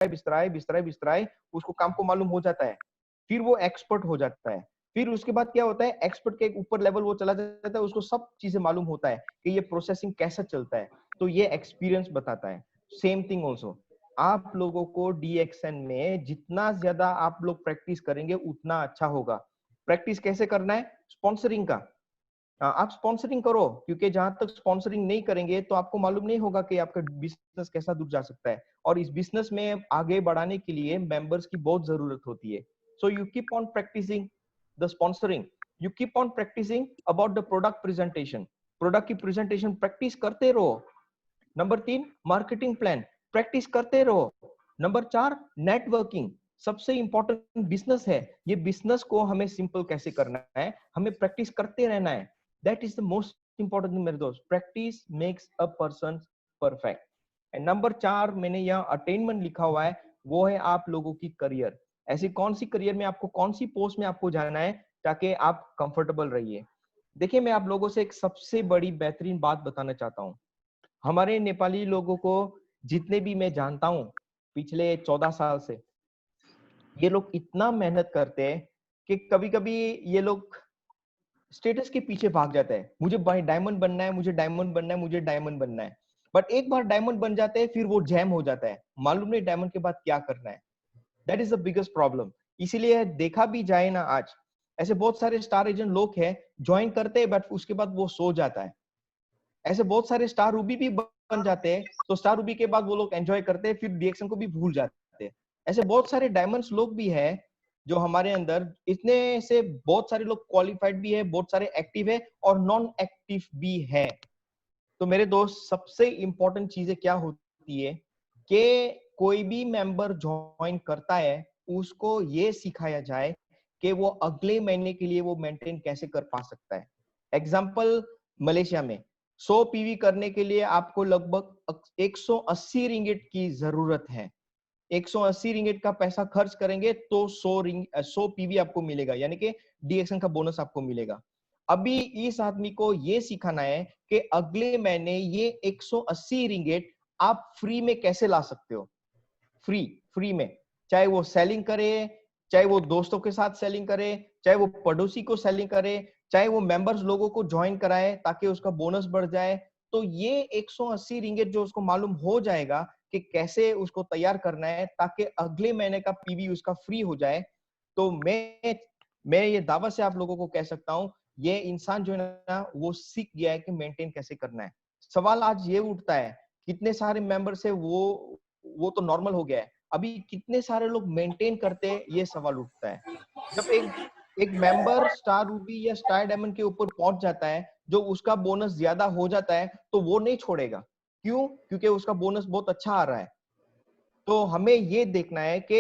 बिस्तराए, उसको काम को मालूम हो जाता है, फिर वो एक्सपर्ट हो जाता है। फिर उसके बाद क्या होता है, एक्सपर्ट के ऊपर लेवल वो चला जाता है, उसको सब चीजें मालूम होता है कि ये प्रोसेसिंग कैसा चलता है, तो ये एक्सपीरियंस बताता है। सेम थिंग ऑल्सो, आप लोगों को डीएक्सएन में जितना ज्यादा आप लोग प्रैक्टिस करेंगे उतना अच्छा होगा। प्रैक्टिस कैसे करना है, स्पॉन्सरिंग का। आप स्पॉन्सरिंग करो, क्योंकि जहां तक स्पॉन्सरिंग नहीं करेंगे तो आपको मालूम नहीं होगा कि आपका बिजनेस कैसा दूर जा सकता है। और इस बिजनेस में आगे बढ़ाने के लिए मेंबर्स की बहुत जरूरत होती है। So you keep on practising the sponsoring, you keep on practising about the product presentation, product की प्रेजेंटेशन प्रैक्टिस करते रहो। नंबर 3, मार्केटिंग प्लान प्रैक्टिस करते रहो। नंबर 4, नेटवर्किंग, सबसे इंपॉर्टेंट बिजनेस है, ये बिजनेस को हमें सिंपल कैसे करना है, हमें प्रैक्टिस करते रहना है। That is the most important thing मेरे दोस्त, practice makes a person perfect. And number 4 मैंने यहाँ अटेनमेंट लिखा हुआ है, वो है आप लोगों की करियर। ऐसी कौन सी करियर में आपको, कौन सी पोस्ट में आपको जाना है ताकि आप कंफर्टेबल रहिए। देखिए, मैं आप लोगों से एक सबसे बड़ी बेहतरीन बात बताना चाहता हूँ। हमारे नेपाली लोगों को जितने भी मैं जानता हूँ पिछले 14 साल से, ये लोग इतना मेहनत करते हैं कि कभी कभी ये लोग स्टेटस के पीछे भाग जाते हैं। मुझे डायमंड बनना है, मुझे डायमंड बनना है, मुझे डायमंड बनना है। बट एक बार डायमंड बन जाते हैं फिर वो जैम हो जाता है, मालूम नहीं डायमंड के बाद क्या करना है। That is the biggest problem. इसीलिए देखा भी जाए ना, आज ऐसे बहुत सारे स्टार एजेंट लोग हैं, ज्वाइन करते हैं बट उसके बाद वो सो जाता है। ऐसे बहुत सारे स्टार रूबी भी बन जाते हैं, तो स्टार रूबी के बाद वो लोग एंजॉय करते हैं, फिर डीएक्सएन को भी भूल जाते हैं। ऐसे बहुत सारे डायमंड्स लोग भी हैं जो हमारे अंदर, इतने से बहुत सारे लोग क्वालिफाइड भी है, बहुत सारे एक्टिव है और नॉन एक्टिव भी है। तो मेरे दोस्त, सबसे इंपॉर्टेंट चीजें क्या होती है कि कोई भी मेंबर ज्वाइन करता है उसको ये सिखाया जाए कि वो अगले महीने के लिए वो मेंटेन कैसे कर पा सकता है। एग्जाम्पल, मलेशिया में 100 पीवी करने के लिए आपको लगभग 180 रिंगिट की जरूरत है। 180 रिंगिट का पैसा खर्च करेंगे तो 100 पीवी आपको मिलेगा, यानी कि डीएक्सएन का बोनस आपको मिलेगा। अभी इस आदमी को ये सिखाना है कि अगले महीने ये 180 रिंगिट आप फ्री में कैसे ला सकते हो। फ्री, फ्री में, चाहे वो सेलिंग करे, चाहे वो दोस्तों के साथ सेलिंग करे, चाहे वो पड़ोसी को सेलिंग करे, चाहे वो मेंबर्स लोगों को ज्वाइन कराए ताकि उसका बोनस बढ़ जाए। तो ये 180 रिंगिट जो उसको मालूम हो जाएगा कि कैसे उसको तैयार करना है ताकि अगले महीने का पीवी उसका फ्री हो जाए। तो मैं ये दावा से आप लोगों को कह सकता हूं, ये इंसान जो है ना वो सीख गया है कि मेंटेन कैसे करना है। सवाल आज ये उठता है, कितने सारे मेंबर्स है वो तो नॉर्मल हो गया है, अभी कितने सारे लोग मेंटेन करते हैं, ये सवाल उठता है। जब एक एक मेंबर स्टार रूबी या स्टार डायमंड के ऊपर पहुंच जाता है, जो उसका बोनस ज्यादा हो जाता है, तो वो नहीं छोड़ेगा। क्यों? क्योंकि उसका बोनस बहुत अच्छा आ रहा है। तो हमें ये देखना है कि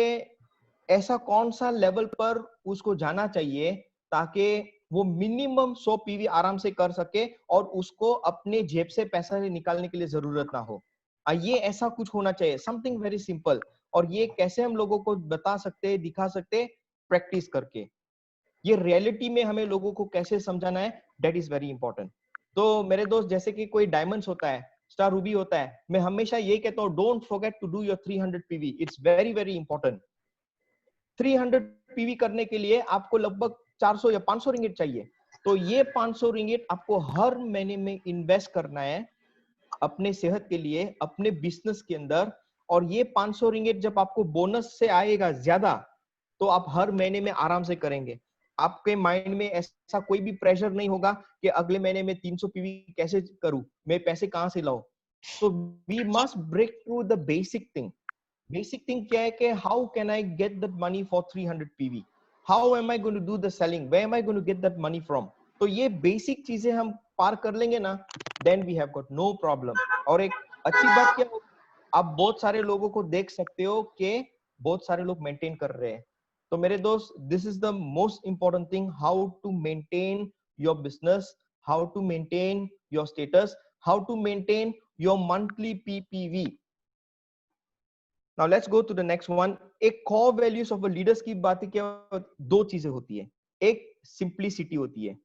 ऐसा कौन सा लेवल पर उसको जाना चाहिए ताकि वो मिनिमम 100 पीवी आराम से कर सके और उसको अपने जेब से पैसा निकालने के लिए जरूरत ना हो। ये ऐसा कुछ होना चाहिए, समथिंग वेरी सिंपल। और ये कैसे हम लोगों को बता सकते हैं, दिखा सकते हैं? प्रैक्टिस करके। ये रियलिटी में हमें लोगों को कैसे समझाना है, दैट इज वेरी इंपॉर्टेंट। तो मेरे दोस्त, जैसे कि कोई डायमंड्स होता है, स्टार रूबी होता है, मैं हमेशा ये कहता हूँ, don't forget to do your 300 PV, it's very very important. 300 PV करने के लिए आपको लगभग 400 या 500 रिंगिट चाहिए। तो ये 500 रिंगिट आपको हर महीने में इन्वेस्ट करना है अपने सेहत के लिए, अपने बिजनेस के अंदर। और ये 500 रिंगिट जब आपको बोनस से आएगा ज्यादा, तो आप हर महीने में आराम से करेंगे। आपके माइंड में ऐसा कोई भी प्रेशर नहीं होगा कि अगले महीने में 300 पीवी कैसे करूं, मैं पैसे कहां से लाऊं। तो we must break through the basic thing. Basic thing क्या है कि how can I get that money for 300 PV, how am I going to do the selling, where am I going to get that money from. तो ये basic चीजें हम पार कर लेंगे ना, then we have got no problem. और एक अच्छी बात क्या होगी, आप बहुत सारे लोगों को देख सकते हो कि बहुत सारे लोग मेंटेन कर रहे हैं। तो मेरे दोस्त, this is the most important thing, how to maintain your business, how to maintain your status, how to maintain your monthly PPV. Now let's go to the next one. एक core values of a leaders की बात क्या, दो चीजें होती है। एक simplicity होती है,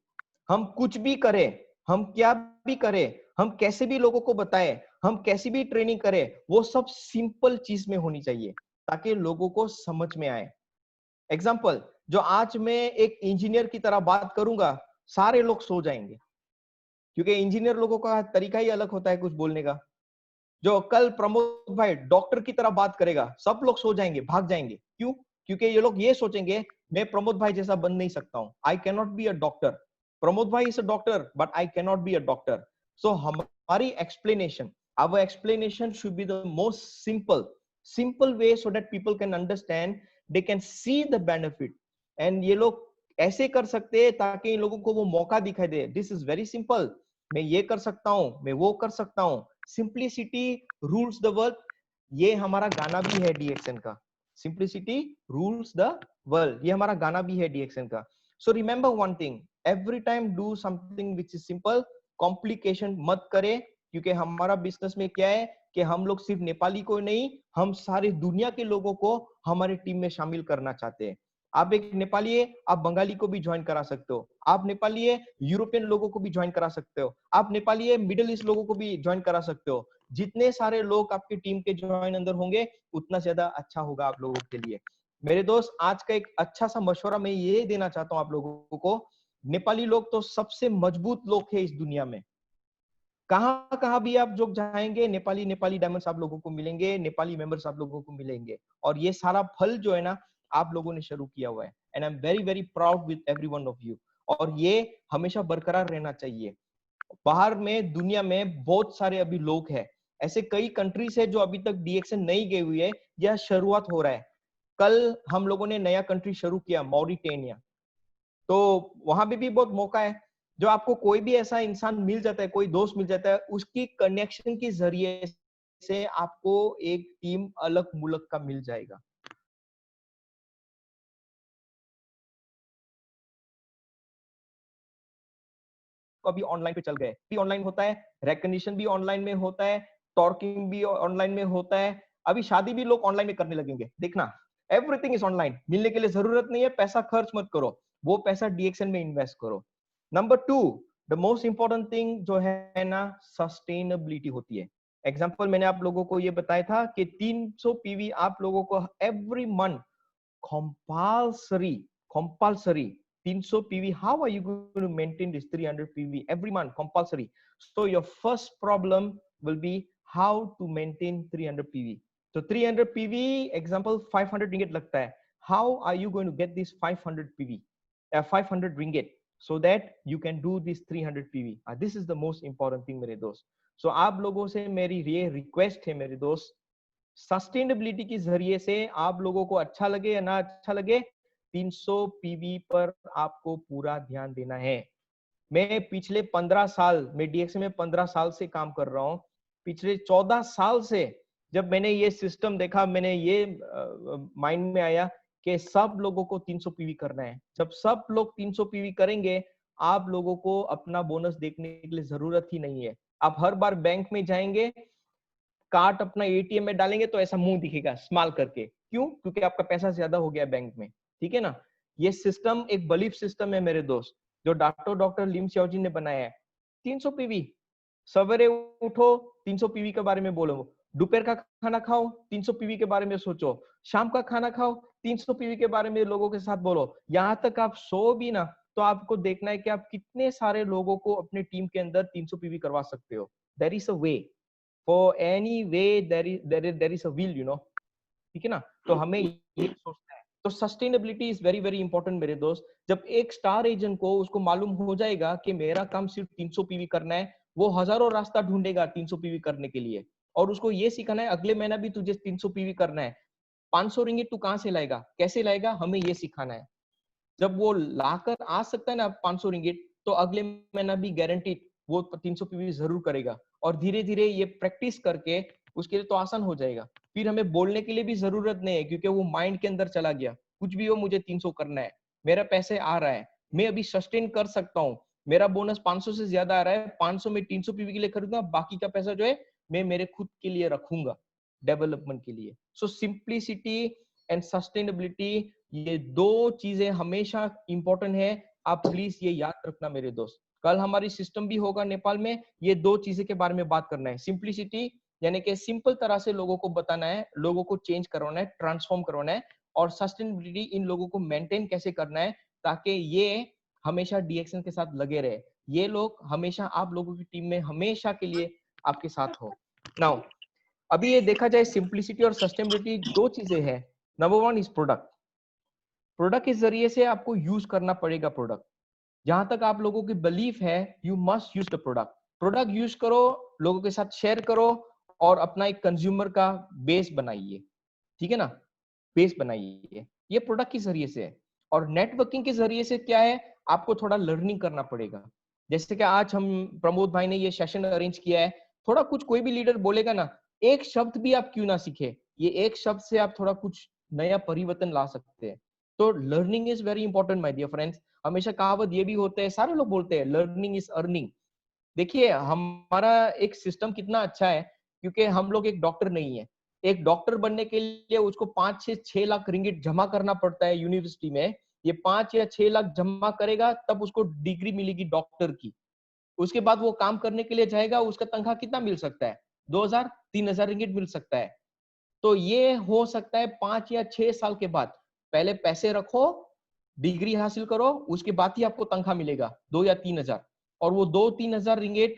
हम कुछ भी करें, हम क्या भी करें, हम कैसे भी लोगों को बताएं, हम कैसी भी ट्रेनिंग करें, वो सब सिंपल चीज में होनी चाहिए। ताकि लोगों को समझ में आए। एग्जाम्पल, जो आज मैं एक इंजीनियर की तरह बात करूंगा, सारे लोग सो जाएंगे, क्योंकि इंजीनियर लोगों का तरीका ही अलग होता है कुछ बोलने का। जो कल प्रमोद भाई डॉक्टर की तरह बात करेगा, सब लोग सो जाएंगे, भाग जाएंगे। क्यों? क्योंकि ये लोग ये सोचेंगे मैं प्रमोद भाई जैसा बन नहीं सकता हूं, I can not be a doctor. Pramod भाई is a doctor but I can not be a doctor. So हमारी explanation, our explanation should be the most simple way so that people can understand, they can see the benefit। and ये लोग ऐसे कर सकते हैं ताकि इन लोगों को वो मौका दिखाई दे, दिस इज वेरी सिंपल, मैं ये कर सकता हूं, मैं वो कर सकता हूं, सिंप्लिसिटी रूल्स द वर्ल्ड। ये हमारा गाना भी है डीएक्सएन का, सिंप्लिसिटी रूल्स द वर्ल्ड, ये हमारा गाना भी है डीएक्सएन का। So remember one thing, every time do something which is simple, complication मत करे। क्योंकि हमारा बिजनेस में क्या है कि हम लोग सिर्फ नेपाली को नहीं, हम सारी दुनिया के लोगों को हमारे टीम में शामिल करना चाहते हैं। आप एक नेपाली है, आप बंगाली को भी ज्वाइन करा सकते हो, आप नेपाली है यूरोपियन लोगों को भी ज्वाइन करा सकते हो, आप नेपाली है मिडिल ईस्ट लोगों को भी ज्वाइन करा सकते हो। जितने सारे लोग आपकी टीम के ज्वाइन अंदर होंगे, उतना ज्यादा अच्छा होगा आप लोगों के लिए। मेरे दोस्त, आज का एक अच्छा सा मशवरा मैं ये देना चाहता हूँ आप लोगों को, नेपाली लोग तो सबसे मजबूत लोग है इस दुनिया में। कहां कहां भी आप जो जाएंगे, नेपाली नेपाली डायमंड्स आप लोगों को मिलेंगे, नेपाली मेंबर्स आप लोगों को मिलेंगे। और ये सारा फल जो है ना, आप लोगों ने शुरू किया हुआ है, and I am very very proud with every one of you. और ये हमेशा बरकरार रहना चाहिए। बाहर में दुनिया में बहुत सारे अभी लोग हैं, ऐसे कई कंट्रीज है जो अभी तक डीएक्सएन नहीं गए हुए है, यह शुरुआत हो रहा है। कल हम लोगों ने नया कंट्री शुरू किया, मॉरिटेनिया। तो वहां पे भी बहुत मौका है। जो आपको कोई भी ऐसा इंसान मिल जाता है, कोई दोस्त मिल जाता है, उसकी कनेक्शन के जरिए से आपको एक टीम अलग मुल्क का मिल जाएगा। अभी ऑनलाइन पे चल गए, भी ऑनलाइन होता है, रिकग्निशन भी ऑनलाइन में होता है, टॉर्किंग भी ऑनलाइन में होता है, अभी शादी भी लोग ऑनलाइन में करने लगेंगे। देखना, एवरीथिंग इज ऑनलाइन। मिलने के लिए जरूरत नहीं है, पैसा खर्च मत करो, वो पैसा डीएक्सएन में इन्वेस्ट करो। Number two, the most important thing जो है ना, सस्टेनेबिलिटी होती है। एग्जाम्पल मैंने आप लोगों को ये बताया था कि 300 पीवी आप लोगों को every month compulsory compulsory 300 pv, how are you going to maintain this 300 pv every month? Compulsory. So your first problem will be how to maintain 300 pv. So 300 pv, example 500 ringgit लगता है, how are you going to get this 500 pv 500 ringgit so that you can do this 300 pv? This is the most important thing मेरे दोस्त। so आप लोगों से मेरी ये request है मेरे दोस्त, सस्टेनेबिलिटी के जरिए से आप लोगों को अच्छा लगे या ना अच्छा लगे, 300 पीवी पर आपको पूरा ध्यान देना है। मैं पिछले 15 साल, मैं डीएक्स में 15 साल से काम कर रहा हूँ। पिछले 14 साल से जब मैंने ये सिस्टम देखा, मैंने ये माइंड में आया कि सब लोगों को 300 पीवी करना है। जब सब लोग 300 पीवी करेंगे, आप लोगों को अपना बोनस देखने के लिए जरूरत ही नहीं है। आप हर बार बैंक में जाएंगे, कार्ड अपना एटीएम में डालेंगे तो ऐसा मुंह दिखेगा स्माइल करके। क्यों? क्योंकि आपका पैसा ज्यादा हो गया बैंक में। ठीक है ना? ये सिस्टम एक बिलीफ सिस्टम है मेरे दोस्त, जो डॉक्टर लिम सियाओजी ने बनाया है। 300 पीवी, सवेरे उठो 300 पीवी के बारे में बोलो, दोपहर का खाना खाओ 300 पीवी के बारे में सोचो, शाम का खाना खाओ 300 पीवी के बारे में लोगों के साथ बोलो। यहाँ तक आप सो भी ना, तो आपको देखना है कि आप कितने सारे लोगों को अपने टीम के अंदर 300 पीवी करवा सकते हो। There is a way, for any way there is a will, you know. ठीक है ना? तो हमें ये सोचना है। तो sustainability is very very important मेरे दोस्त। जब एक स्टार एजेंट को उसको मालूम हो जाएगा कि मेरा काम सिर्फ 300 पीवी करना है, वो हजारों रास्ता ढूंढेगा 300 पीवी करने के लिए। और उसको ये सिखाना है अगले महीना भी तुझे 300 पीवी करना है। 500 रिंगिट तू कहां से लाएगा, कैसे लाएगा, हमें ये सिखाना है। जब वो लाकर आ सकता है ना 500 रिंगिट, तो अगले महीना भी गारंटीड वो 300 पीवी जरूर करेगा। और धीरे धीरे ये प्रैक्टिस करके उसके लिए तो आसान हो जाएगा। फिर हमें बोलने के लिए भी जरूरत नहीं है, क्योंकि वो माइंड के अंदर चला गया, कुछ भी हो मुझे 300 करना है, मेरा पैसे आ रहा है, मैं अभी सस्टेन कर सकता हूँ, मेरा बोनस 500 से ज्यादा आ रहा है, 500 में 300 पीवी के लिए खरीदूंगा, बाकी का पैसा जो है मैं मेरे खुद के लिए रखूंगा, डेवलपमेंट के लिए। सो सिंप्लिसिटी एंड सस्टेनेबिलिटी, ये दो चीजें हमेशा इंपॉर्टेंट है। आप प्लीज ये याद रखना मेरे दोस्त। कल हमारी सिस्टम भी होगा नेपाल में, ये दो चीजें के बारे में बात करना है, सिंप्लिसिटी यानी कि सिंपल तरह से लोगों को बताना है, लोगों को चेंज करवाना है, ट्रांसफॉर्म करवाना है, और सस्टेनेबिलिटी इन लोगों को मेंटेन कैसे करना है ताकि ये हमेशा डीएक्सएन के साथ लगे रहे, ये लोग हमेशा आप लोगों की टीम में हमेशा के लिए आपके साथ हो। नाउ अभी ये देखा जाए सिंप्लिसिटी और सस्टेनेबिलिटी दो चीजें हैं। Number one is product. Product के जरिए से आपको यूज करना पड़ेगा प्रोडक्ट। जहां तक आप लोगों की बिलीफ है, you must use the product. Product use करो, लोगों के साथ शेयर करो, और अपना एक कंज्यूमर का बेस बनाइए। ठीक है ना, बेस बनाइए, ये प्रोडक्ट के जरिए से है। और नेटवर्किंग के जरिए से क्या है, आपको थोड़ा लर्निंग करना पड़ेगा। जैसे कि आज हम प्रमोद भाई ने ये सेशन अरेंज किया है, थोड़ा कुछ कोई भी लीडर बोलेगा ना, एक शब्द भी आप क्यों ना सीखे, ये एक शब्द से आप थोड़ा कुछ नया परिवर्तन ला सकते हैं। तो learning is very important my dear friends. हमेशा कहावत ये भी होते हैं, सारे लोग बोलते हैं लर्निंग इज अर्निंग। देखिए हमारा एक सिस्टम कितना अच्छा है, क्योंकि हम लोग एक डॉक्टर नहीं है। एक डॉक्टर बनने के लिए उसको 5 से 6 लाख रिंगिट जमा करना पड़ता है यूनिवर्सिटी में। ये 5 या 6 लाख जमा करेगा तब उसको डिग्री मिलेगी डॉक्टर की। उसके बाद वो काम करने के लिए जाएगा, उसका तनख्वाह कितना मिल सकता है, 2000 3000 रिंगिट मिल सकता है। तो ये हो सकता है 5 या 6 साल के बाद। पहले पैसे रखो, डिग्री हासिल करो, उसके बाद ही आपको तनख्वाह मिलेगा 2 या 3000। और वो 2-3 हजार रिंगेट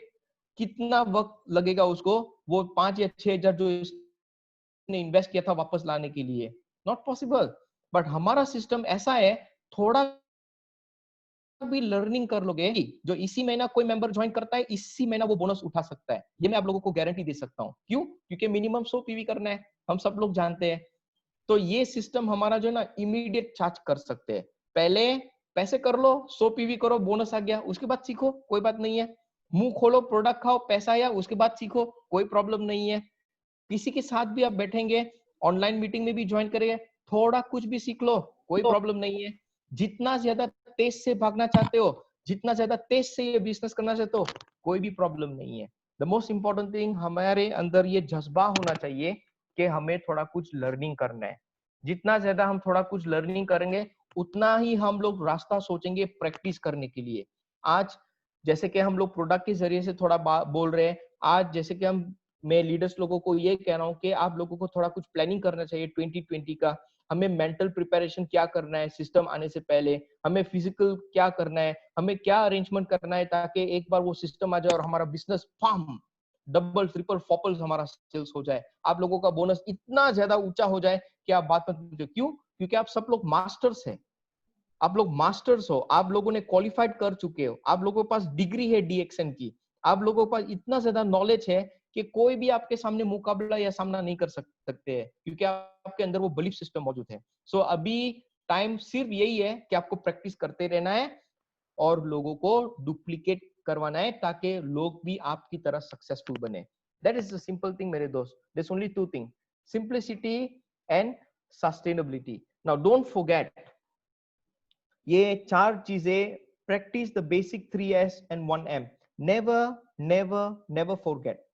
कितना वक्त लगेगा उसको, वो 5 या 6 हजार जो इसने इन्वेस्ट किया था वापस लाने के लिए, नॉट पॉसिबल। बट हमारा सिस्टम ऐसा है, थोड़ा भी लर्निंग कर लोगे, जो इसी महीना कोई मेंबर ज्वाइन करता है, इसी महीना वो बोनस उठा सकता है। ये मैं आप लोगों को गारंटी दे सकता हूँ। क्यों? क्योंकि मिनिमम 100 पीवी करना है, हम सब लोग जानते हैं। तो ये सिस्टम हमारा जो है ना, इमीडिएट चार्ज कर सकते हैं। पहले पैसे कर लो, 100 पीवी करो, बोनस आ गया, उसके बाद सीखो, कोई बात नहीं है। मुंह खोलो, प्रोडक्ट खाओ, पैसा आया, उसके बाद सीखो, कोई प्रॉब्लम नहीं है। किसी के साथ भी आप बैठेंगे, ऑनलाइन मीटिंग में भी ज्वाइन करेंगे, थोड़ा कुछ भी सीख लो, कोई प्रॉब्लम नहीं है। जितना ज्यादा तेज से भागना चाहते हो, जितना ज्यादा तेज से ये बिजनेस करना चाहते हो, कोई भी प्रॉब्लम नहीं है। द मोस्ट इंपॉर्टेंट थिंग, हमारे अंदर ये जज्बा होना चाहिए कि हमें थोड़ा कुछ लर्निंग करना है। जितना ज्यादा हम थोड़ा कुछ लर्निंग करेंगे, उतना ही हम लोग रास्ता सोचेंगे प्रैक्टिस करने के लिए। आज जैसे कि हम लोग प्रोडक्ट के जरिए से थोड़ा बोल रहे हैं, आज जैसे कि मैं लीडर्स लोगों को ये कह रहा हूँ कि आप लोगों को थोड़ा कुछ प्लानिंग करना चाहिए 2020 का। हमें मेंटल प्रिपरेशन क्या करना है सिस्टम आने से पहले, हमें फिजिकल क्या करना है, हमें क्या अरेंजमेंट करना है, ताकि एक बार वो सिस्टम आ जाए और हमारा बिजनेस फार्म डबल ट्रिपल फोपल हमारा सेल्स हो जाए, आप लोगों का बोनस इतना ज्यादा ऊंचा हो जाए कि आप बात मत पूछो। क्यों? क्योंकि आप सब लोग मास्टर्स हैं, आप लोग मास्टर्स हो, आप लोगों ने क्वालिफाइड कर चुके हो, आप लोगों के पास डिग्री है डीएक्सएन की, आप लोगों के पास इतना ज्यादा नॉलेज है कि कोई भी आपके सामने मुकाबला या सामना नहीं कर सकते हैं, क्योंकि आपके अंदर वो बिलीफ सिस्टम मौजूद है। सो अभी टाइम सिर्फ यही है कि आपको प्रैक्टिस करते रहना है और लोगों को डुप्लीकेट करवाना है, ताकि लोग भी आपकी तरह सक्सेसफुल बने। That is the simple thing मेरे दोस्त। There only two thing, simplicity and sustainability. Now don't forget ये 4 चीजें, practice the basic 3S and 1M। Never never never forget.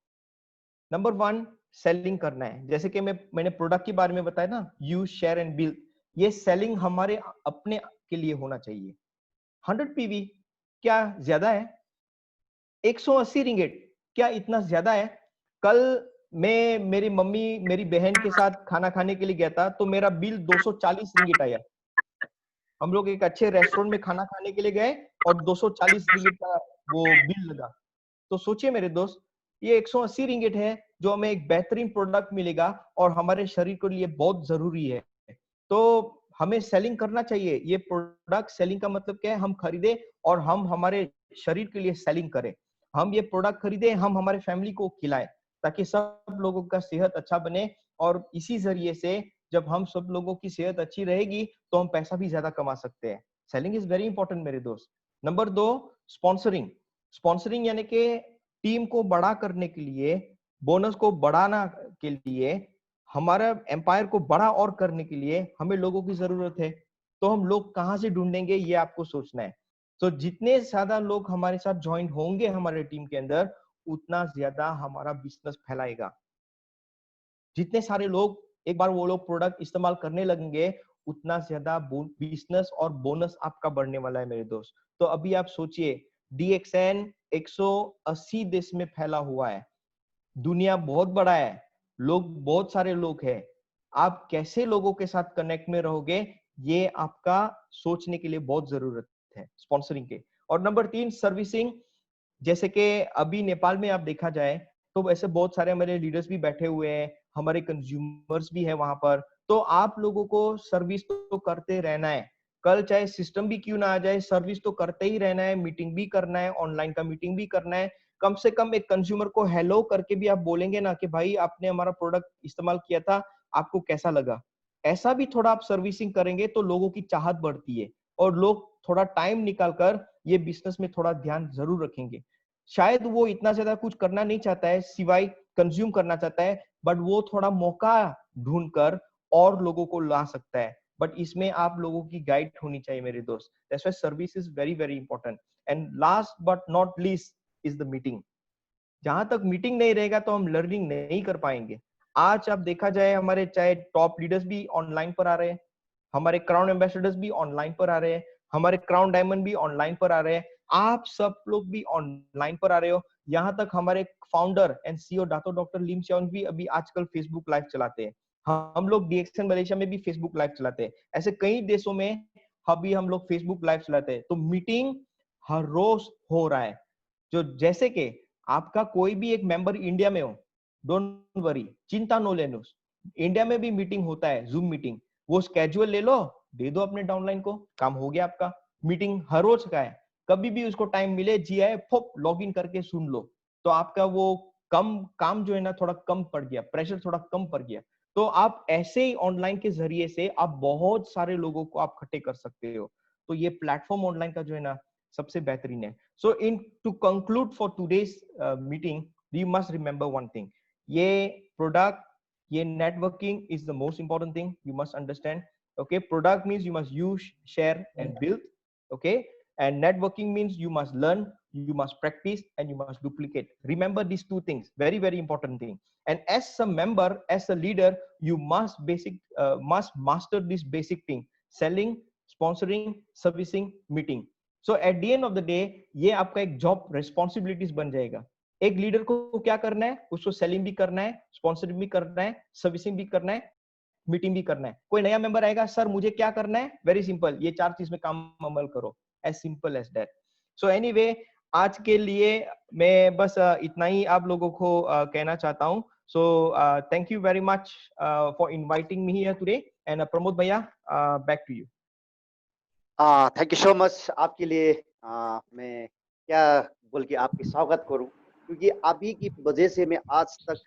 Number 1, selling करना है। जैसे कि मैंने प्रोडक्ट के बारे में बताया ना, यूज शेयर एंड बिल्ड, ये सेलिंग हमारे अपने के लिए होना चाहिए। 100 पीवी क्या ज्यादा है? 180 रिंगिट क्या इतना ज्यादा है? कल मैं मेरी मम्मी मेरी बहन के साथ खाना खाने के लिए गया था, तो मेरा बिल 240 रिंगिट आया। हम लोग एक अच्छे रेस्टोरेंट में खाना खाने के लिए गए और 240 रिंगिट का वो बिल लगा। तो सोचिए मेरे दोस्त, ये 180 रिंगिट है जो हमें एक बेहतरीन प्रोडक्ट मिलेगा और हमारे शरीर के लिए बहुत जरूरी है। तो हमें सेलिंग करना चाहिए। ये प्रोडक्ट सेलिंग का मतलब क्या है? हम खरीदे और हम हमारे शरीर के लिए सेलिंग करें। हम ये प्रोडक्ट खरीदे, हम हमारे फैमिली को खिलाएं, ताकि सब लोगों का सेहत अच्छा बने। और इसी जरिए से जब हम सब लोगों की सेहत अच्छी रहेगी तो हम पैसा भी ज्यादा कमा सकते हैं। सेलिंग इज वेरी इंपॉर्टेंट मेरे दोस्त। Number 2, sponsoring. स्पॉन्सरिंग यानी कि टीम को बड़ा करने के लिए, बोनस को बढ़ाना के लिए, हमारा एम्पायर को बड़ा और करने के लिए हमें लोगों की जरूरत है। तो हम लोग कहां से ढूंढेंगे, ये आपको सोचना है। तो जितने ज्यादा लोग हमारे साथ ज्वाइन होंगे हमारे टीम के अंदर, उतना ज्यादा हमारा बिजनेस फैलाएगा। जितने सारे लोग एक बार वो लोग प्रोडक्ट इस्तेमाल करने लगेंगे, उतना ज्यादा बिजनेस और बोनस आपका बढ़ने वाला है मेरे दोस्त। तो अभी आप सोचिए, डीएक्सएन 180 देश में फैला हुआ है। दुनिया बहुत बड़ा है, लोग बहुत सारे लोग हैं, आप कैसे लोगों के साथ कनेक्ट में रहोगे, ये आपका सोचने के लिए बहुत जरूरत है स्पॉन्सरिंग के। और नंबर 3 सर्विसिंग, जैसे कि अभी नेपाल में आप देखा जाए तो वैसे बहुत सारे हमारे लीडर्स भी बैठे हुए हैं, हमारे कंज्यूमर्स भी है वहां पर, तो आप लोगों को सर्विस तो करते रहना है। कल चाहे सिस्टम भी क्यों ना आ जाए, सर्विस तो करते ही रहना है, मीटिंग भी करना है, ऑनलाइन का मीटिंग भी करना है। कम से कम एक कंज्यूमर को हेलो करके भी आप बोलेंगे ना कि भाई आपने हमारा प्रोडक्ट इस्तेमाल किया था, आपको कैसा लगा। ऐसा भी थोड़ा आप सर्विसिंग करेंगे तो लोगों की चाहत बढ़ती है और लोग थोड़ा टाइम निकालकर ये बिजनेस में थोड़ा ध्यान जरूर रखेंगे। शायद वो इतना ज्यादा कुछ करना नहीं चाहता है, सिवाय कंज्यूम करना चाहता है, बट वो थोड़ा मौका ढूंढकर और लोगों को ला सकता है। बट इसमें आप लोगों की गाइड होनी चाहिए मेरे दोस्त। That's why service is very very important. And last but not least is the meeting. जहां तक मीटिंग नहीं रहेगा तो हम लर्निंग नहीं कर पाएंगे। आज आप देखा जाए हमारे चाहे टॉप लीडर्स भी ऑनलाइन पर आ रहे हैं, हमारे क्राउन एम्बेसडर्स भी ऑनलाइन पर आ रहे हैं, हमारे क्राउन डायमंड भी ऑनलाइन पर आ रहे हैं, आप सब लोग भी ऑनलाइन पर आ रहे हो। यहाँ तक हमारे फाउंडर एंड सीईओ डातो डॉक्टर लीम सियोन भी अभी आजकल फेसबुक लाइव चलाते हैं। हम लोग डीएक्सन मलेशिया में भी फेसबुक लाइव चलाते हैं। ऐसे कई देशों में अभी हम लोग फेसबुक लाइव चलाते हैं। तो मीटिंग हर रोज हो रहा है। जो जैसे कि आपका कोई भी एक मेंबर इंडिया में हो, डोंट वरी, चिंता नो लेनो, इंडिया में भी मीटिंग होता है, जूम मीटिंग। वो स्केड्यूल ले लो, दे दो अपने डाउनलाइन को, काम हो गया आपका। मीटिंग हर रोज का है, कभी भी उसको टाइम मिले जी आए फुप लॉग इन करके सुन लो। तो आपका वो कम काम जो है ना थोड़ा कम पड़ गया, प्रेशर थोड़ा कम पड़ गया। तो आप ऐसे ही ऑनलाइन के जरिए से आप बहुत सारे लोगों को आप इकट्ठे कर सकते हो। तो ये प्लेटफॉर्म ऑनलाइन का जो है ना सबसे बेहतरीन है। So in to conclude for today's meeting, you must remember one thing, ये प्रोडक्ट, ये networking is the most important thing you must understand. Okay, product means you must use, share and build. Okay, and networking means you must learn, you must practice and you must duplicate. Remember these two things, very very important thing. And as a member, as a leader, you must master this basic thing: selling, sponsoring, servicing, meeting. So at the end of the day ये आपका एक job responsibilities बन जाएगा। एक leader को क्या करना है, उसको सेलिंग भी करना है, स्पॉन्सरिंग भी करना है, सर्विसिंग भी करना है, मीटिंग भी करना है। कोई नया मेंबर आएगा, सर मुझे क्या करना है, वेरी सिंपल, ये 4 चीज में काम अमल करो, as simple as that. So anyway, आज के लिए मैं बस इतना ही आप लोगों को कहना चाहता हूँ। So thank you very much for inviting me here today. And Pramod भैया, back to you. Thank you so much. आपके लिए मैं क्या बोल के आपकी स्वागत करूं, क्योंकि आप ही की वजह से मैं आज तक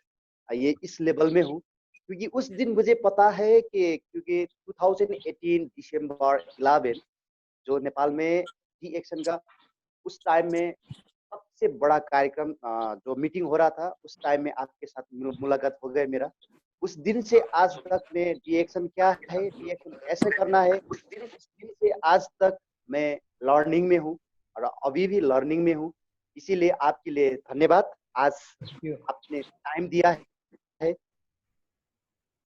ये इस लेवल में हूं। क्योंकि उस दिन मुझे पता है कि क्योंकि 2018 दिसंबर 11 जो नेपाल में डी एक्शन का उस टाइम में सबसे बड़ा कार्यक्रम जो मीटिंग हो रहा था, उस टाइम में आपके साथ मुलाकात हो गया मेरा। उस दिन से आज तक मैं डीएक्शन क्या है, डीएक्शन कैसे करना है, उस दिन से आज तक मैं लर्निंग में हूँ और अभी भी लर्निंग में हूँ। इसीलिए आपके लिए धन्यवाद, आज आपने टाइम दिया है।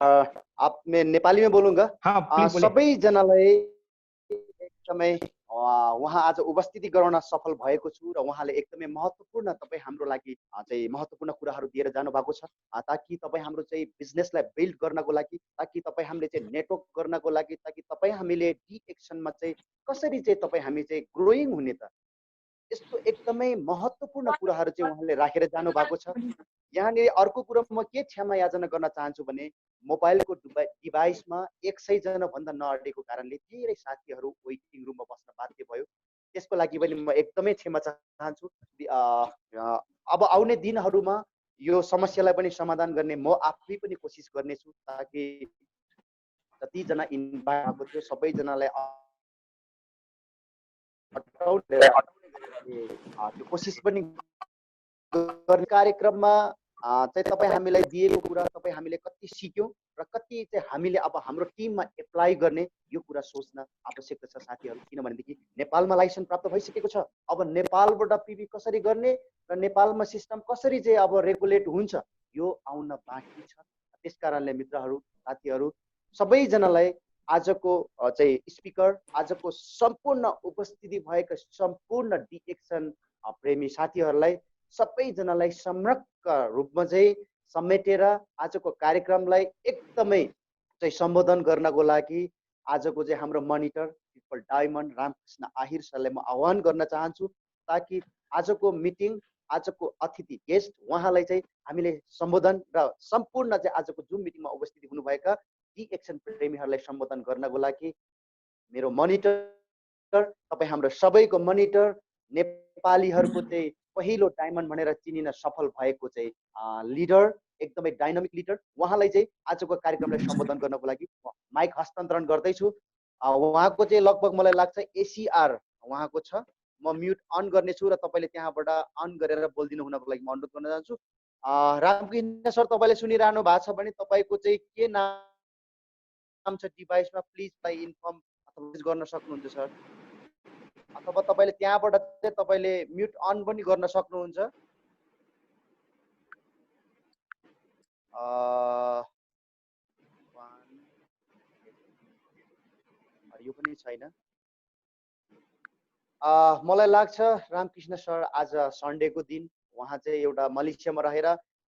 आप मैं नेपाली में बोलूँगा। हाँ प्लिज बोलिए। सबैजनालाई एकदमै उहाँ आज उपस्थिति गराउन सफल भएको छु र उहाँले एकदमै महत्त्वपूर्ण तपाईँ हाम्रो लागि चाहिँ महत्त्वपूर्ण कुराहरू दिएर जानु भएको छ, ताकि तपाईँ हाम्रो चाहिँ बिजनेसलाई बिल्ड गर्नको लागि, ताकि तपाईँ हामीले चाहिँ नेटवर्क गर्नको लागि, ताकि तपाईँ हामीले डी एक्सनमा चाहिँ कसरी चाहिँ तपाईँ हामी चाहिँ ग्रोइङ हुने त, यस्तो एकदमै महत्त्वपूर्ण कुराहरू चाहिँ उहाँले राखेर जानु भएको छ। यहाँनिर अर्को कुरो म के क्षमा याचना गर्न चाहन्छु भने मोबाइलको डिभाइसमा 100 जना भन्दा नअटेको कारणले धेरै साथीहरू वेटिङ रुममा बस्न बाध्य भयो। त्यसको लागि पनि म एकदमै क्षमा चाहन्छु। अब आउने दिनहरूमा यो समस्यालाई पनि समाधान गर्ने म आफै पनि कोसिस गर्नेछु, ताकि जतिजना इन्भाइट भएको थियो सबैजनालाई त्यो कोसिस पनि गर्ने। कार्यक्रममा चाहिँ तपाईँ हामीलाई दिएको कुरा, तपाईँ हामीले कति सिक्यौँ र कति चाहिँ हामीले अब हाम्रो टिममा एप्लाई गर्ने, यो कुरा सोच्न आवश्यक छ साथीहरू। किनभनेदेखि नेपालमा लाइसेन्स प्राप्त भइसकेको छ, अब नेपालबाट पिबी कसरी गर्ने र नेपालमा सिस्टम कसरी चाहिँ अब रेगुलेट हुन्छ, यो आउन बाँकी छ। त्यसकारणले मित्रहरू, साथीहरू, सबैजनालाई आजको चाहिँ स्पिकर, आजको सम्पूर्ण उपस्थिति भएका सम्पूर्ण डी एक्सन प्रेमी साथीहरूलाई सबैजनालाई समग्र रूपमा चाहिँ समेटेर आजको कार्यक्रमलाई एकदमै चाहिँ सम्बोधन गर्नको लागि आजको चाहिँ हाम्रो monitor triple diamond Ramkrishna Ahir सरलाई म आह्वान गर्न चाहन्छु, ताकि आजको मिटिङ, आजको अतिथि गेस्ट उहाँलाई चाहिँ हामीले सम्बोधन र सम्पूर्ण चाहिँ आजको जुम मिटिङमा उपस्थित हुनुभएका डी एक्सन प्रेमीहरूलाई सम्बोधन गर्नको लागि मेरो मनिटर, तपाईँ हाम्रो सबैको मनिटर, नेपालीहरूको चाहिँ पहिलो डायमन्ड भनेर चिनिन सफल भएको चाहिँ लिडर, एकदमै डाइनामिक लिडर, उहाँलाई चाहिँ आजको कार्यक्रमलाई सम्बोधन गर्नको लागि माइक हस्तान्तरण गर्दैछु। उहाँको चाहिँ लगभग मलाई लाग्छ एसीआर उहाँको छ, म म्युट अन गर्नेछु र तपाईँले त्यहाँबाट अन गरेर बोलिदिनु हुनको लागि म अनुरोध गर्न चाहन्छु। रामकृष्ण सर, तपाईँले सुनिरहनु भएको छ भने तपाईँको चाहिँ के नाम छ डिभाइसमा, प्लिज इन्फर्म अथवा गर्न सक्नुहुन्छ सर, अथवा तपाईँले त्यहाँबाट चाहिँ तपाईँले म्युट अन पनि गर्न सक्नुहुन्छ। यो पनि छैन। मलाई लाग्छ रामकृष्ण सर आज सन्डेको दिन उहाँ चाहिँ एउटा मलेसियामा रहेर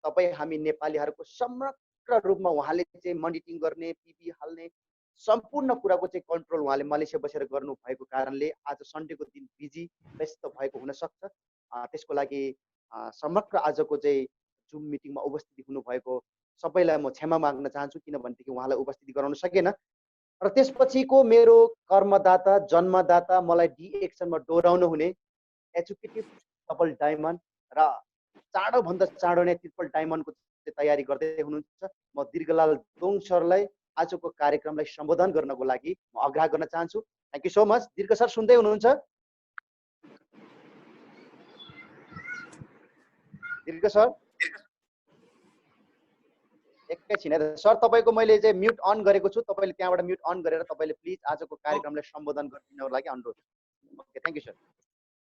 तपाईँ हामी नेपालीहरूको समग्र रूपमा उहाँले चाहिँ मनिटरिङ गर्ने, पिपी हाल्ने सम्पूर्ण कुराको चाहिँ कन्ट्रोल उहाँले मलेसिया बसेर गर्नु भएको कारणले आज सन्डेको दिन बिजी व्यस्त भएको हुनसक्छ। त्यसको लागि समग्र आजको चाहिँ जुम मिटिङमा उपस्थित हुनुभएको सबैलाई म क्षमा माग्न चाहन्छु, किनभनेदेखि उहाँलाई उपस्थिति गराउन सकेन। र त्यसपछिको मेरो कर्मदाता, जन्मदाता, मलाई डी एक्सनमा डोराउनु हुने एजुकेटिभ ट्रिपल डायमन्ड र चाँडोभन्दा चाँडो नै ट्रिपल डायमन्डको तयारी गर्दै हुनुहुन्छ म दीर्घलाल दोङ सरलाई आजको कार्यक्रमलाई सम्बोधन गर्नको लागि म आग्रह गर्न चाहन्छु। Thank you so much. दीर्घ सर सुन्दै हुनुहुन्छ? दीर्घ सर एकैछिन है सर, तपाईँको मैले चाहिँ म्युट अन गरेको छु, तपाईँले त्यहाँबाट म्युट अन गरेर तपाईँले प्लिज आजको कार्यक्रमलाई सम्बोधन गरिदिनको लागि अनुरोध। Okay, thank you sir.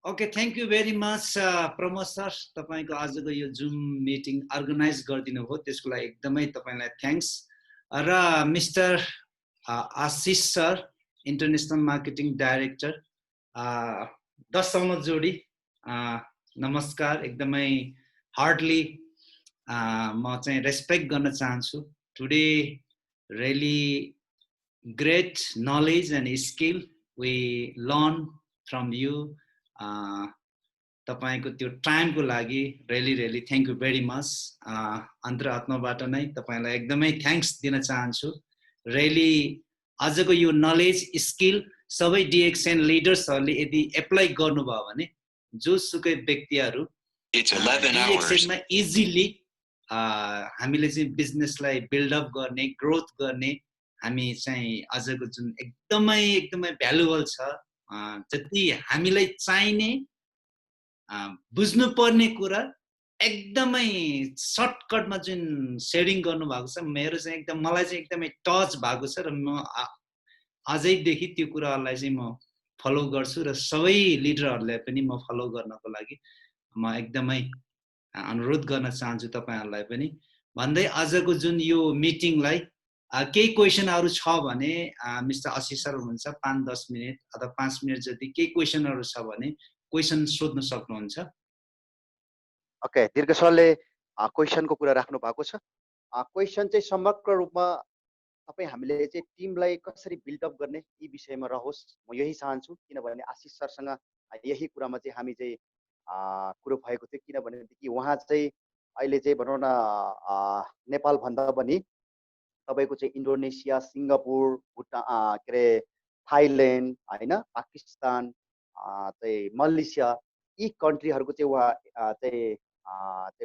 Okay, thank you very much Pramod sir, तपाईँको आजको यो जुम मिटिङ अर्गनाइज गरिदिनु भयो त्यसको लागि एकदमै तपाईँलाई थ्याङ्क्स। र mister Ashish sir, international marketing director, 10औं जोडी नमस्कार, एकदमै हार्डली म चाहिँ रेस्पेक्ट गर्न चाहन्छु। Today really great knowledge and skill we learn from you. तपाईको त्यो टाइमको लागि really thank you very much. अन्तरात्माबाट नै तपाईँलाई एकदमै थ्याङ्क्स दिन चाहन्छु। रियली आजको यो नलेज स्किल सबै डिएक्सन लिडर्सहरूले यदि एप्लाई गर्नुभयो भने जोसुकै व्यक्तिहरू डिएक्सनमा इजिली हामीले चाहिँ बिजनेसलाई बिल्डअप गर्ने, ग्रोथ गर्ने हामी चाहिँ आजको जुन एकदमै भ्यालुएबल छ, जति हामीलाई चाहिने बुझ्नुपर्ने कुरा एकदमै सर्टकटमा जुन सेयरिङ गर्नुभएको छ, मेरो चाहिँ एकदम मलाई चाहिँ एकदमै टच भएको छ र म अझैदेखि त्यो कुराहरूलाई चाहिँ म फलो गर्छु र सबै लिडरहरूलाई पनि म फलो गर्नको लागि म एकदमै अनुरोध गर्न चाहन्छु तपाईहरुलाई पनि। भन्दै आजको जुन यो मिटिङलाई केही क्वेशनहरु छ भने मिस्टर आशिष सर हुनुहुन्छ, 5-10 मिनेट अथवा 5 मिनेट जति केही क्वेशनहरु छ भने क्वेशन सोध्न सक्नुहुन्छ। ओके, दीर्घ सरले क्वेशनको कुरा राख्नु भएको छ। क्वेशन चाहिँ समग्र रूपमा तपाई हामीले चाहिँ टिमलाई कसरी बिल्डअप गर्ने यी विषयमा रहोस्, म यही चाहन्छु। किनभने आशिष सरसँग यही कुरामा चाहिँ हामी चाहिँ कुरो भएको थियो, किनभनेदेखि उहाँ चाहिँ अहिले चाहिँ भनौँ न नेपाल भन्दा पनि तपाईको चाहिँ इन्डोनेसिया, सिङ्गापुर, भुटान, के अरे थाइल्यान्ड हैन, पाकिस्तान, चाहिँ मलेसिया, यी कन्ट्रीहरुको चाहिँ उहाँ चाहिँ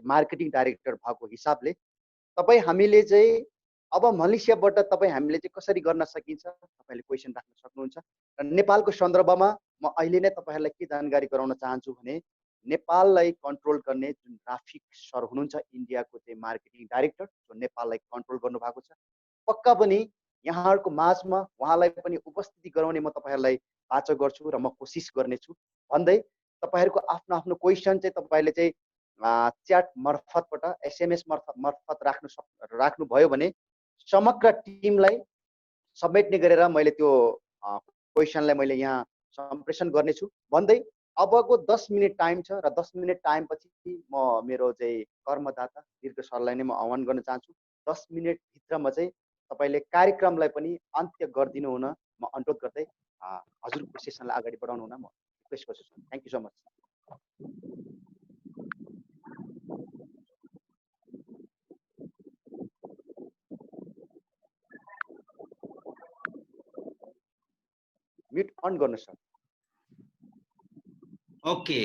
मार्केटिङ डाइरेक्टर भएको हिसाबले तपाई हामीले चाहिँ अब मलेसियाबाट तपाई हामीले चाहिँ कसरी गर्न सकिन्छ तपाईले क्वेशन राख्न सक्नुहुन्छ। र नेपालको सन्दर्भमा म अहिले नै तपाईहरुलाई के जानकारी गराउन चाहन्छु भने नेपाललाई कन्ट्रोल गर्ने जुन राफिक सर हुनुहुन्छ, इन्डियाको चाहिँ मार्केटिङ डाइरेक्टर, जो नेपाललाई कन्ट्रोल गर्नु भएको छ। पक्का पनि यहाँहरुको माझमा उहाँलाई पनि उपस्थिति गराउने म तपाईहरुलाई वाचा गर्छु र म कोसिस गर्नेछु। भन्दै तपाईहरुको आफ्नो आफ्नो क्वेशन चाहिँ तपाईले चाहिँ च्याट मार्फतबाट, एसएमएस मार्फत राख्नु भयो भने समग्र टिमलाई समेट्ने गरेर मैले त्यो क्वेशनलाई मैले यहाँ सम्प्रेषण गर्नेछु। भन्दै अबको 10 मिनट टाइम छ र 10 मिनट टाइम पछि म मेरो चाहिँ कर्मदाता दीर्घ सरलाई नै म आह्वान गर्न चाहन्छु। 10 मिनट भित्रमा चाहिँ तपाईले कार्यक्रमलाई पनि अन्त्य गरिदिनु हुन म अनुरोध गर्दै हजुरको सेसनलाई अगाडि बढाउनु हुन म रिक्वेस्ट गर्छु। Thank you so much. Mute on गर्नु sir. Okay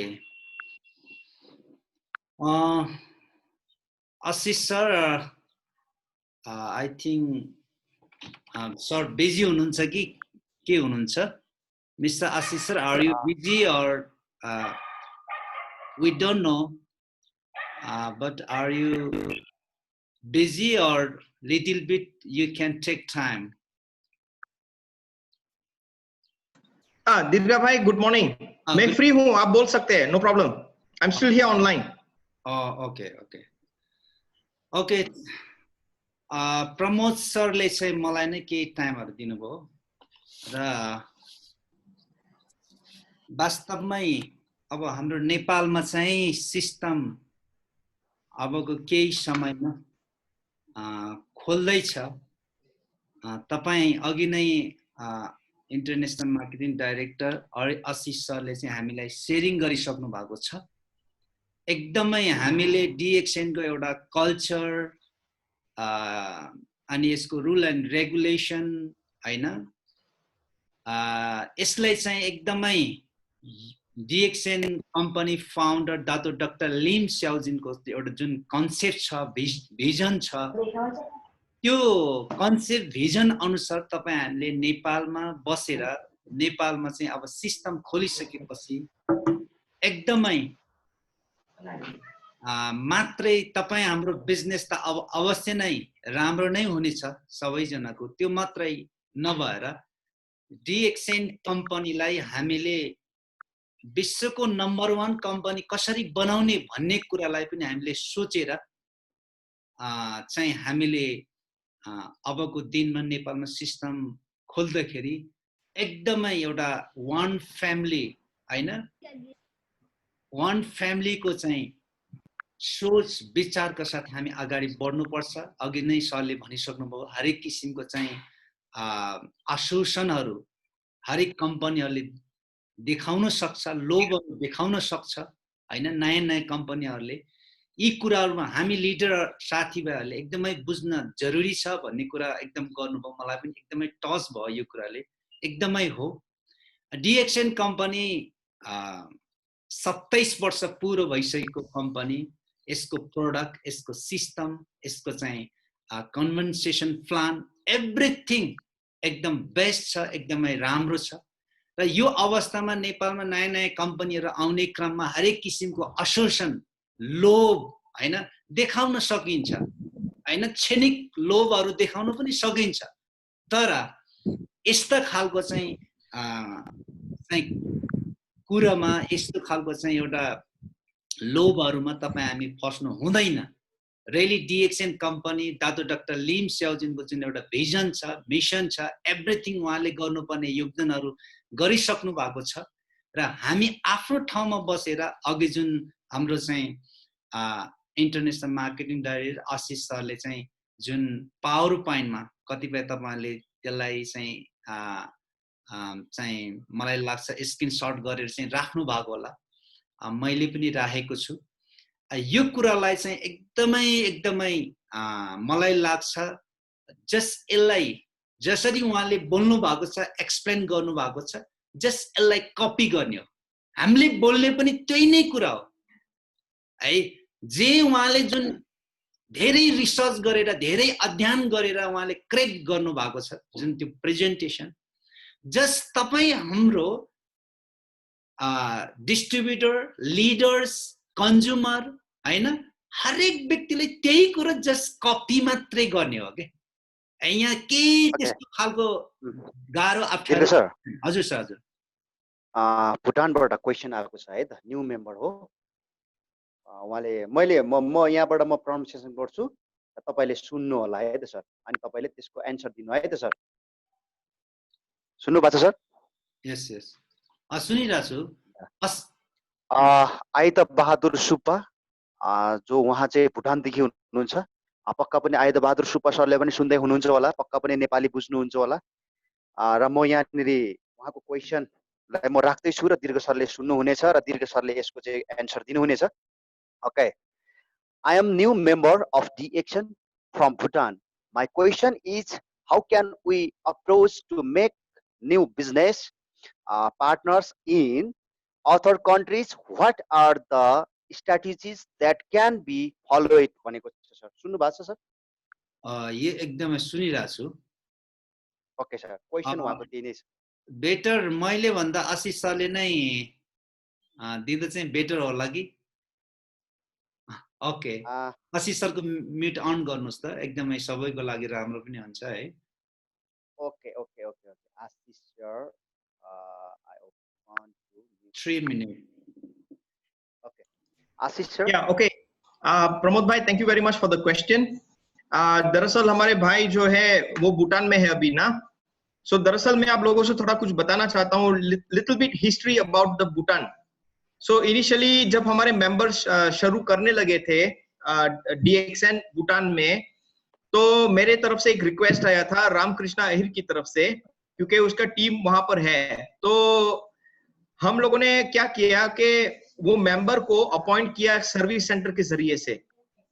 Ashish sir I think sir busy हुनुहुन्छ कि के हुनुहुन्छ? Mister Ashish sir are you busy or we don't know but are you busy or little bit you can take time? दीर्घा भाई good morning. मैं free हूँ, आप बोल सकते हैं, no problem. I am still here online. Okay okay okay Pramod सरले चाहिँ मलाई नै केही टाइमहरु दिनुभयो र वास्तवमै अब हाम्रो नेपालमा चाहिँ सिस्टम अबको केही समयमा खोल्दै छ। तपाई अघि नै इन्टरनेशनल मार्केटिङ डाइरेक्टर आशिष सरले चाहिँ हामीलाई शेयरिङ गरिसक्नु भएको छ। एकदमै हामीले DXN को एउटा कल्चर अनि यसको रुल एन्ड रेगुलेसन हैन यसलाई चाहिँ एकदमै DXN company founder doctor doctor Lim स्याउजिनको एउटा जुन कन्सेप्ट छ, भिजन छ, त्यो कन्सेप्ट भिजन अनुसार तपाईहरुले नेपालमा बसेर नेपालमा चाहिँ अब सिस्टम खोलिसकेपछि एकदमै मात्रै तपाई हाम्रो बिजनेस त अब अवश्य नै राम्रो नै हुनेछ सबैजनाको। त्यो मात्रै नभएर DXN कम्पनीलाई हामीले विश्वको नम्बर 1 कम्पनी कसरी बनाउने भन्ने कुरालाई पनि हामीले सोचेर चाहिँ हामीले अबको दिनमा नेपालमा सिस्टम खोल्दाखेरि एकदमै एउटा वान फ्यामिली हैन वान फ्यामिलीको चाहिँ सोच विचारका साथ हामी अगाडि बढ्नुपर्छ। अघि नै सरले भनिसक्नुभयो हरेक किसिमको चाहिँ आश्वासनहरू हरेक कम्पनीहरूले देखाउन सक्छ, लोभहरू देखाउन सक्छ हैन। नयाँ नयाँ कम्पनीहरूले यी कुराहरुमा हामी लिडर साथीभाइहरूले एकदमै बुझ्न जरुरी छ भन्ने कुरा एकदम गर्नुभयो। मलाई पनि एकदमै टच भयो यो कुराले, एकदमै हो। DXN कम्पनी 27 वर्ष पुरो भइसकेको कम्पनी, यसको प्रोडक्ट, यसको सिस्टम, यसको चाहिँ कन्भेन्सेसन प्लान एभ्रीथिङ एकदम बेस्ट छ, एकदमै राम्रो छ। र यो अवस्थामा नेपालमा नयाँ नयाँ कम्पनीहरु आउने क्रममा हरेक किसिमको आश्वासन, लोभ हैन देखाउन सकिन्छ हैन, क्षणिक लोभहरु देखाउन पनि सकिन्छ। तर यस्ता खालको चाहिँ कुरामा यस्तो खालको चाहिँ एउटा लोभहरुमा तपाई हामी फस्नु हुँदैन। रेली DXN कम्पनी डाक्टर लिम स्याउजिनको जुन एउटा भिजन छ, मिशन छ, एभ्रीथिङ उहाँले गर्नुपर्ने योगदानहरु गरिसक्नु भएको छ र हामी आफ्नो ठाउँमा बसेर अघि जुन हाम्रो चाहिँ इन्टरनेशनल मार्केटिङ डाइरेक्टर आशिष सरले चाहिँ जुन पावर पोइन्टमा कतिपय तपाईहरुले त्यसलाई चाहिँ मलाई लाग्छ स्क्रिनशट गरेर चाहिँ राख्नु भएको होला, मैले पनि राखेको छु। यो कुरालाई चाहिँ एकदमै एकदमै मलाई लाग्छ जस्ट यसलाई जसरी उहाँले बोल्नु भएको छ, एक्सप्लेन गर्नु भएको छ, जस्ट यसलाई कपी गर्ने हो। हामीले बोल्ने पनि त्यही नै कुरा हो है। जे उहाँले जुन धेरै रिसर्च गरेर, धेरै अध्ययन गरेर उहाँले क्रिएट गर्नु भएको छ जुन त्यो प्रेजेन्टेसन, जस्ट तपाई हाम्रो डिस्ट्रिब्युटर, लिडर्स, कन्ज्युमर हैन हरेक व्यक्तिले त्यही कुरा जस्ट कपी मात्रै गर्ने हो के। यहाँ के त्यस्तो खालको गाह्रो अप्ठ्यारो। हजुर सर, हजुर। भुटानबाट क्वेशन आएको छ है त, न्यू मेम्बर हो उहाँले। म यहाँबाट म प्रोनाउन्सिएसन गर्छु, तपाईले सुन्नु होला है त सर, अनि तपाईले त्यसको एन्सर दिनु है त सर। सुन्नु भएको छ सर? यस यस सुनिरहेको छु। आयुध बहादुर सुब्बा, जो उहाँ चाहिँ भुटानदेखि हुनुहुन्छ। पक्का पनि आयुध बहादुर सुब्बा सरले पनि सुन्दै हुनुहुन्छ होला, पक्का पनि नेपाली बुझ्नुहुन्छ होला। र म यहाँनिर उहाँको क्वेसनलाई म राख्दैछु र दीर्घ सरले सुन्नुहुनेछ र दीर्घ सरले यसको चाहिँ एन्सर दिनुहुनेछ। Okay, I am new member of DXN from Bhutan. My question is, how can we approach to make new business partners in other countries? What are the strategies that can be followed? भनेको छ sir, सुन्नु भएको छ sir? यो एकदमै सुनिरहेको छु। Okay sir, question उहाँको त्यही नै छ। बेटर मैले भन्दा आशिष सरले नै दिँदा चाहिँ बेटर होला कि? ओके, आशिष सरको म्युट अन गर्नुहोस् त, एकदमै सबैको लागि राम्रो पनि हुन्छ है। Okay okay okay okay, Ashish sir, I want to 3 minutes. Okay, Ashish sir. Yeah, okay. Pramod भाई, thank you very much for the question. दरअसल हमारे भाई जो है वो भूटान में है अभी ना, सो दरअसल मैं आप लोगों से थोड़ा कुछ बताना चाहता हूँ, little bit history about the Bhutan. So initially जब हमारे मेंबर्स शुरू करने लगे थे DXN भूटान में, तो मेरे तरफ से एक रिक्वेस्ट आया था रामकृष्णा अहिर की तरफ से, क्योंकि उसका टीम वहां पर है। तो हम लोगों ने क्या किया कि वो मेंबर को अपॉइंट किया सर्विस सेंटर के जरिए से,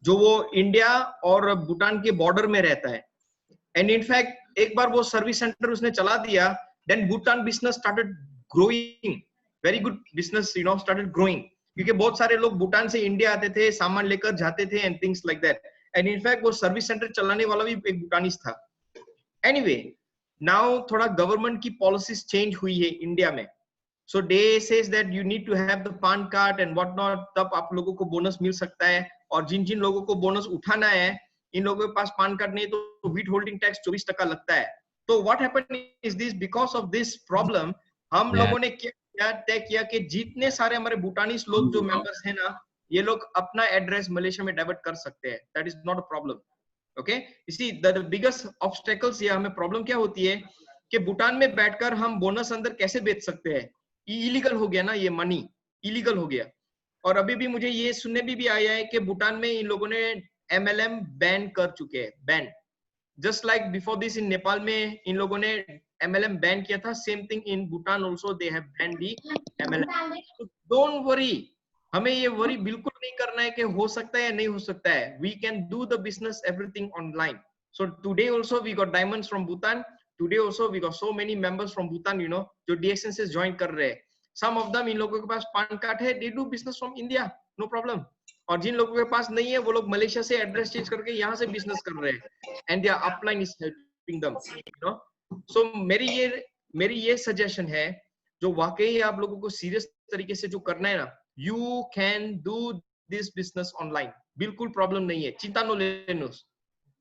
जो वो इंडिया और भूटान के बॉर्डर में रहता है। एंड इनफैक्ट एक बार वो सर्विस सेंटर उसने चला दिया, then Bhutan business started growing, very good business, you know, started growing, क्योंकि बहुत सारे लोग भूटान से इंडिया आते थे, सामान लेकर जाते थे and things like that. And in fact वो सर्विस सेंटर चलाने वाला भी एक भूटानीज था। एनीवे, नाउ थोड़ा गवर्नमेंट की पॉलिसीज चेंज हुई है इंडिया में। So they says that you need to have the PAN card and what not, तब आप लोगों को बोनस मिल सकता है। और जिन जिन लोगों को बोनस उठाना है, इन लोगों के पास पान कार्ड नहीं तो व्हीट होल्डिंग टैक्स 24% लगता है। तो what happened is this, because of this problem, हम लोगों ने क्या तय किया कि जितने सारे हमारे भूटानीज लोग जो मेंबर्स हैं ना, ये लोग अपना एड्रेस मलेशिया में डाइवर्ट कर सकते हैं। That is not a problem. Okay, इसी द बिगेस्ट ऑब्स्टेकल्स, ये हमें प्रॉब्लम क्या होती है कि भूटान में बैठकर हम बोनस अंदर कैसे बेच सकते हैं? इलीगल हो गया ना, ये मनी इलीगल हो गया। और अभी भी मुझे ये सुनने भी आया है कि भूटान में इन लोगों ने MLM बैन कर चुके हैं, ban. Just like before this in Nepal में इन लोगों ने MLM बैन किया था, same thing in Bhutan also they have banned the MLM। Don't worry, हमें ये वरी बिल्कुल नहीं करना है कि हो सकता है या नहीं हो सकता है। We can do the business everything online. So today also we got diamonds from Bhutan. Today also we got so many members from Bhutan, you know, जो DXN से ज्वाइन कर रहे हैं। Some of them, इन लोगों के पास पान कार्ड है, they do business from India, no problem। और जिन लोगों के पास नहीं है, वो लोग मलेशिया से एड्रेस चेंज करके यहाँ से बिजनेस कर रहे हैं। And their upline is helping them, you know। So मेरी ये सजेशन है, जो वाकई आप लोगों को सीरियस तरीके से जो करना है ना, you can do this business online, बिल्कुल प्रॉब्लम नहीं है, चिंता नो लेनो।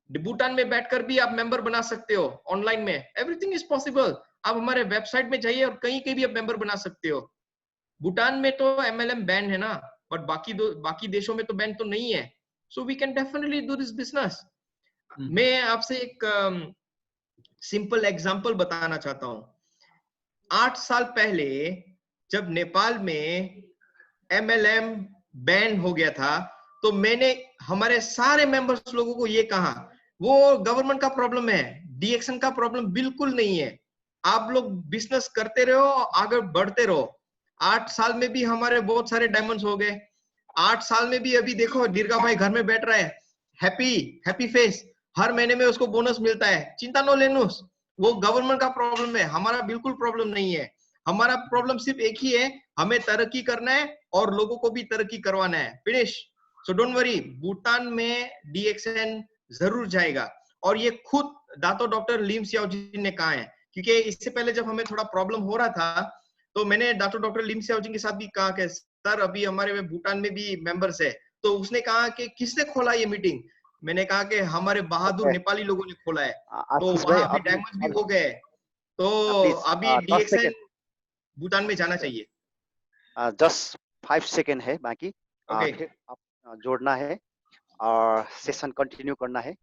भूटान में बैठकर भी आप मेंबर बना सकते हो ऑनलाइन में, एवरीथिंग इज पॉसिबल। आप हमारे वेबसाइट में जाइए और कहीं भी आप मेंबर बना सकते हो। भूटान में तो MLM बैन है ना, बट बाकी देशों में तो बैन तो नहीं है। So we can definitely do this business. मैं आपसे एक सिंपल एग्जांपल बताना चाहता हूं। 8 साल पहले जब नेपाल में MLM बैन हो गया था, तो मैंने हमारे सारे मेंबर्स लोगों को ये कहा, वो गवर्नमेंट का प्रॉब्लम है, DXN का प्रॉब्लम बिल्कुल नहीं है। आप लोग बिजनेस करते रहो, आगे बढ़ते रहो। 8 साल में भी हमारे बहुत सारे डायमंड्स हो गए। 8 साल में भी अभी देखो दीर्घा भाई घर में बैठ रहा है, हैप्पी फेस, हर महीने में उसको बोनस मिलता है। चिंता नो लेनो, वो गवर्नमेंट का प्रॉब्लम है, हमारा बिल्कुल प्रॉब्लम नहीं है। हमारा प्रॉब्लम सिर्फ एक ही है, हमें तरक्की करना है और लोगों को भी तरक्की करवाना है। Finish. So don't worry, Bhutan में DXN जरूर जाएगा। और ये खुद दातो डॉक्टर लीम सियाओ जी ने कहा है, क्योंकि इससे पहले जब हमें थोड़ा प्रॉब्लम हो रहा था, तो मैंने दातो डॉक्टर लीम सियाओ जी के साथ भी कहा कि सर अभी हमारे भूटान में भी मेंबर्स है। तो उसने कहा कि किसने खोला ये मीटिंग? मैंने कहा कि हमारे बहादुर नेपाली लोगों ने खोला है। तो वहां अभी डायमंड्स भी हो गए, तो अभी DXN भूटान में जाना चाहिए। जस्ट 5 सेकेंड है बाकी, फिर आप जोड़ना है और सेशन कंटिन्यू करना है।